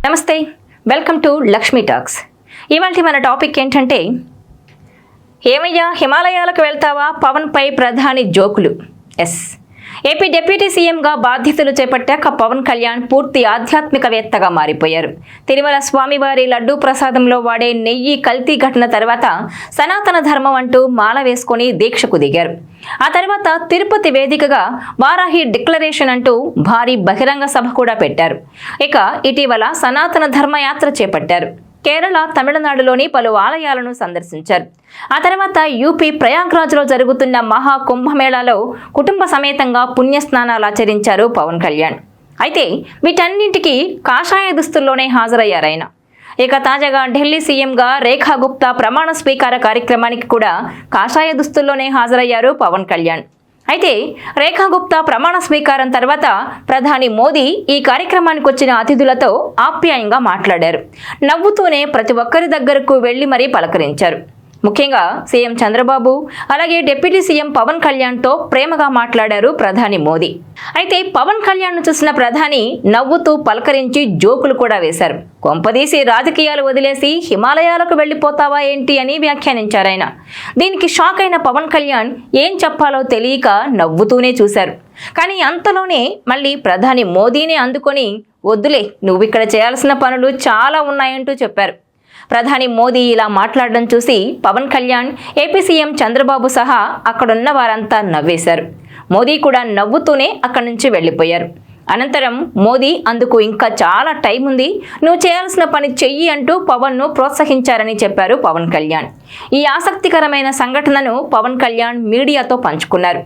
నమస్తే, welcome to Lakshmi talks. ఇవాళ మన టాపిక్ ఏంటంటే, ఏమయ్యా హిమాలయాలకు వెళ్తావా, పవన్ పై ప్రధాని జోకులు. ఏపీ డిప్యూటీ సీఎంగా బాధ్యతలు చేపట్టాక పవన్ కళ్యాణ్ పూర్తి ఆధ్యాత్మికవేత్తగా మారిపోయారు. తిరుమల స్వామివారి లడ్డూ ప్రసాదంలో వాడే నెయ్యి కల్తీ ఘటన తర్వాత సనాతన ధర్మం అంటూ మాల వేసుకుని దీక్షకు దిగారు. ఆ తర్వాత తిరుపతి వేదికగా వారాహి డిక్లరేషన్ అంటూ భారీ బహిరంగ సభ కూడా పెట్టారు. ఇక ఇటీవల సనాతన ధర్మయాత్ర చేపట్టారు. కేరళ, తమిళనాడులోని పలు ఆలయాలను సందర్శించారు. ఆ తర్వాత యూపీ ప్రయాగ్రాజ్లో జరుగుతున్న మహా కుంభమేళాలో కుటుంబ సమేతంగా పుణ్యస్నానాలు ఆచరించారు పవన్ కళ్యాణ్. అయితే వీటన్నింటికీ కాషాయ దుస్తుల్లోనే హాజరయ్యారాయన. ఇక తాజాగా ఢిల్లీ సీఎంగా రేఖా గుప్తా ప్రమాణ స్వీకార కార్యక్రమానికి కూడా కాషాయ దుస్తుల్లోనే హాజరయ్యారు పవన్ కళ్యాణ్. అయితే రేఖా గుప్తా ప్రమాణ స్వీకారం తర్వాత ప్రధాని మోదీ ఈ కార్యక్రమానికి వచ్చిన అతిథులతో ఆప్యాయంగా మాట్లాడారు. నవ్వుతూనే ప్రతి ఒక్కరి దగ్గరకు వెళ్లి మరీ పలకరించారు. ముఖ్యంగా సీఎం చంద్రబాబు, అలాగే డిప్యూటీ సీఎం పవన్ కళ్యాణ్తో ప్రేమగా మాట్లాడారు ప్రధాని మోదీ. అయితే పవన్ కళ్యాణ్ను చూసిన ప్రధాని నవ్వుతూ పలకరించి జోకులు కూడా వేశారు. కొంపదీసి రాజకీయాలు వదిలేసి హిమాలయాలకు వెళ్లిపోతావా ఏంటి అని వ్యాఖ్యానించారాయన. దీనికి షాక్ అయిన పవన్ కళ్యాణ్ ఏం చెప్పాలో తెలియక నవ్వుతూనే చూశారు. కానీ అంతలోనే మళ్ళీ ప్రధాని మోదీని అందుకొని, వద్దులే, నువ్విక్కడ చేయాల్సిన పనులు చాలా ఉన్నాయంటూ చెప్పారు. ప్రధాని మోదీ ఇలా మాట్లాడడం చూసి పవన్ కళ్యాణ్, ఏపీ సీఎం చంద్రబాబు సహా అక్కడున్న వారంతా నవ్వేశారు. మోదీ కూడా నవ్వుతూనే అక్కడి నుంచి వెళ్లిపోయారు. అనంతరం మోదీ అందుకు ఇంకా చాలా టైం ఉంది, నువ్వు చేయాల్సిన పని చెయ్యి అంటూ పవన్ను ప్రోత్సహించారని చెప్పారు పవన్ కళ్యాణ్. ఈ ఆసక్తికరమైన సంఘటనను పవన్ కళ్యాణ్ మీడియాతో పంచుకున్నారు.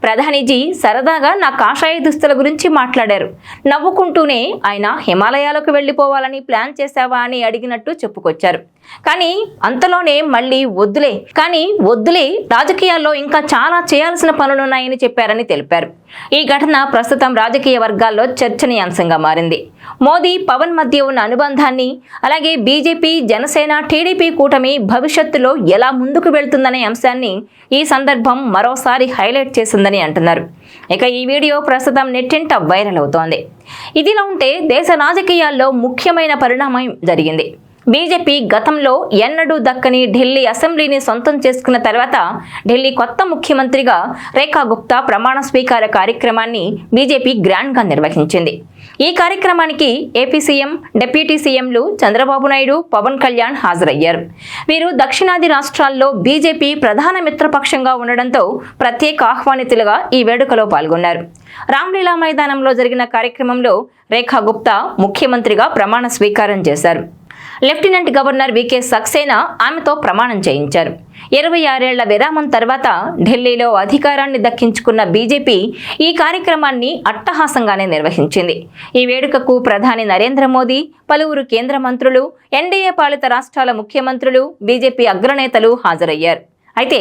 ప్రధానిజీ సరదాగా నా కాషాయ దుస్తుల గురించి మాట్లాడారు. నవ్వుకుంటూనే ఆయన హిమాలయాలకు వెళ్లిపోవాలని ప్లాన్ చేశావా అని అడిగినట్టు చెప్పుకొచ్చారు. కానీ అంతలోనే మళ్ళీ వద్దులే, రాజకీయాల్లో ఇంకా చాలా చేయాల్సిన పనులున్నాయని చెప్పారని తెలిపారు. ఈ ఘటన ప్రస్తుతం రాజకీయ వర్గాల్లో చర్చనీయాంశంగా మారింది. మోదీ, పవన్ మధ్య ఉన్న అనుబంధాన్ని, అలాగే బీజేపీ, జనసేన, టీడీపీ కూటమి భవిష్యత్తులో ఎలా ముందుకు వెళ్తుందనే అంశాన్ని ఈ సందర్భం మరోసారి హైలైట్ చేసిందని అంటున్నారు. ఇక ఈ వీడియో ప్రస్తుతం నెట్టింట వైరల్ అవుతోంది. ఇదిలా ఉంటే దేశ రాజకీయాల్లో ముఖ్యమైన పరిణామం జరిగింది. బీజేపీ గతంలో ఎన్నడూ దక్కని ఢిల్లీ అసెంబ్లీని సొంతం చేసుకున్న తర్వాత ఢిల్లీ కొత్త ముఖ్యమంత్రిగా రేఖా గుప్తా ప్రమాణ స్వీకార కార్యక్రమాన్ని బీజేపీ గ్రాండ్గా నిర్వహించింది. ఈ కార్యక్రమానికి ఏపీ సీఎం, డిప్యూటీ సీఎంలు చంద్రబాబు నాయుడు, పవన్ కళ్యాణ్ హాజరయ్యారు. వీరు దక్షిణాది రాష్ట్రాల్లో బీజేపీ ప్రధాన మిత్రపక్షంగా ఉండడంతో ప్రత్యేక ఆహ్వానితులుగా ఈ వేడుకలో పాల్గొన్నారు. రామ్లీలా మైదానంలో జరిగిన కార్యక్రమంలో రేఖా గుప్తా ముఖ్యమంత్రిగా ప్రమాణ స్వీకారం చేశారు. లెఫ్టినెంట్ గవర్నర్ వికే సక్సేనా ఆమెతో ప్రమాణం చేయించారు. 26 ఏళ్ల విరామం తర్వాత ఢిల్లీలో అధికారాన్ని దక్కించుకున్న బీజేపీ ఈ కార్యక్రమాన్ని అట్టహాసంగానే నిర్వహించింది. ఈ వేడుకకు ప్రధాని నరేంద్ర మోదీ, పలువురు కేంద్ర మంత్రులు, ఎన్డీఏ పాలిత రాష్ట్రాల ముఖ్యమంత్రులు, బీజేపీ అగ్రనేతలు హాజరయ్యారు. అయితే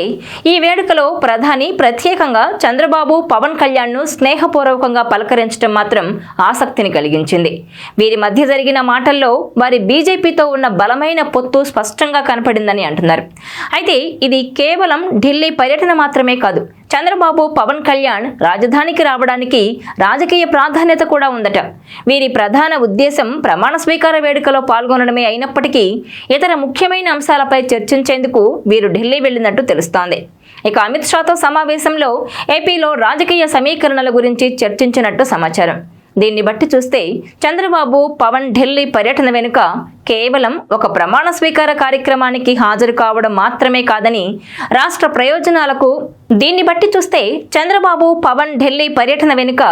ఈ వేడుకలో ప్రధాని ప్రత్యేకంగా చంద్రబాబు, పవన్ కళ్యాణ్ను స్నేహపూర్వకంగా పలకరించడం మాత్రం ఆసక్తిని కలిగించింది. వీరి మధ్య జరిగిన మాటల్లో వారి బీజేపీతో ఉన్న బలమైన పొత్తు స్పష్టంగా కనపడిందని అంటున్నారు. అయితే ఇది కేవలం ఢిల్లీ పర్యటన మాత్రమే కాదు. చంద్రబాబు, పవన్ కళ్యాణ్ రాజధానికి రావడానికి రాజకీయ ప్రాధాన్యత కూడా ఉందట. వీరి ప్రధాన ఉద్దేశం ప్రమాణ స్వీకార వేడుకలో పాల్గొనడమే అయినప్పటికీ ఇతర ముఖ్యమైన అంశాలపై చర్చించేందుకు వీరు ఢిల్లీ వెళ్లినట్టు తెలుస్తోంది. ఇక అమిత్ షాతో సమావేశంలో ఏపీలో రాజకీయ సమీకరణల గురించి చర్చించినట్టు సమాచారం. దీన్ని బట్టి చూస్తే చంద్రబాబు, పవన్ ఢిల్లీ పర్యటన వెనుక కేవలం ఒక ప్రమాణ స్వీకార కార్యక్రమానికి హాజరు కావడం మాత్రమే కాదని, రాష్ట్ర ప్రయోజనాలకు దీన్ని బట్టి చూస్తే చంద్రబాబు, పవన్ ఢిల్లీ పర్యటన వెనుక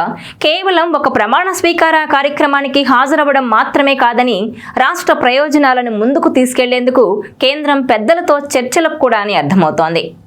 కేవలం ఒక ప్రమాణ స్వీకార కార్యక్రమానికి హాజరవ్వడం మాత్రమే కాదని, రాష్ట్ర ప్రయోజనాలను ముందుకు తీసుకెళ్లేందుకు కేంద్రం పెద్దలతో చర్చలకు కూడా అని అర్థమవుతోంది.